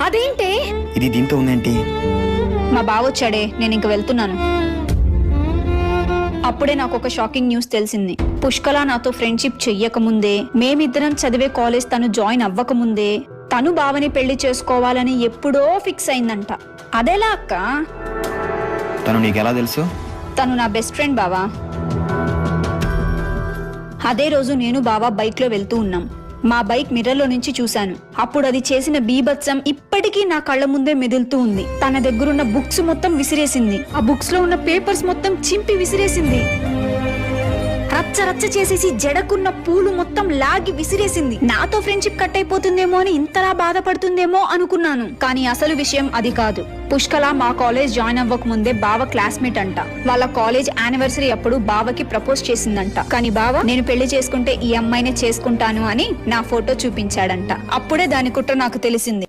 అదేంటే ఇది దీంతో ఉందేంటి? మా బావ వచ్చాడే, నేను ఇంక వెళ్తున్నాను. అప్పుడే నాకు ఒక షాకింగ్ న్యూస్ తెలిసింది. పుష్కల నాతో ఫ్రెండ్షిప్ చెయ్యకముందే, మేమిద్దరం చదివే కాలేజ్ తను జాయిన్ అవ్వకముందే తను బావని పెళ్లి చేసుకోవాలని ఎప్పుడో ఫిక్స్ అయిందంట. అదెలా అక్క? తను నీకెలా తెలుసు? తను నా బెస్ట్ ఫ్రెండ్ బావా. అదే రోజు నేను బావా బైక్ లో వెళ్తూ ఉన్నాం. మా బైక్ మిర్రర్ లో నుంచి చూశాను. అప్పుడు అది చేసిన బీభత్సం ఇప్పటికీ నా కళ్ళ ముందే మెదులుతూ ఉంది. తన దగ్గరున్న బుక్స్ మొత్తం విసిరేసింది. ఆ బుక్స్ లో ఉన్న పేపర్స్ మొత్తం చింపి విసిరేసింది. రచ్చ రచ్చ చేసేసి జడకున్న పూలు మొత్తం లాగి విసిరేసింది. నాతో ఫ్రెండ్షిప్ కట్ అయిపోతుందేమో అని ఇంతలా బాధపడుతుందేమో అనుకున్నాను. కానీ అసలు విషయం అది కాదు. పుష్కల మా కాలేజ్ జాయిన్ అవ్వక ముందే బావ క్లాస్మేట్ అంట. వాళ్ళ కాలేజ్ యానివర్సరీ అప్పుడు బావకి ప్రపోజ్ చేసిందంట. కానీ బావ నేను పెళ్లి చేసుకుంటే ఈ అమ్మాయినే చేసుకుంటాను అని నా ఫోటో చూపించాడంట. అప్పుడే దాని కుట్ర నాకు తెలిసింది.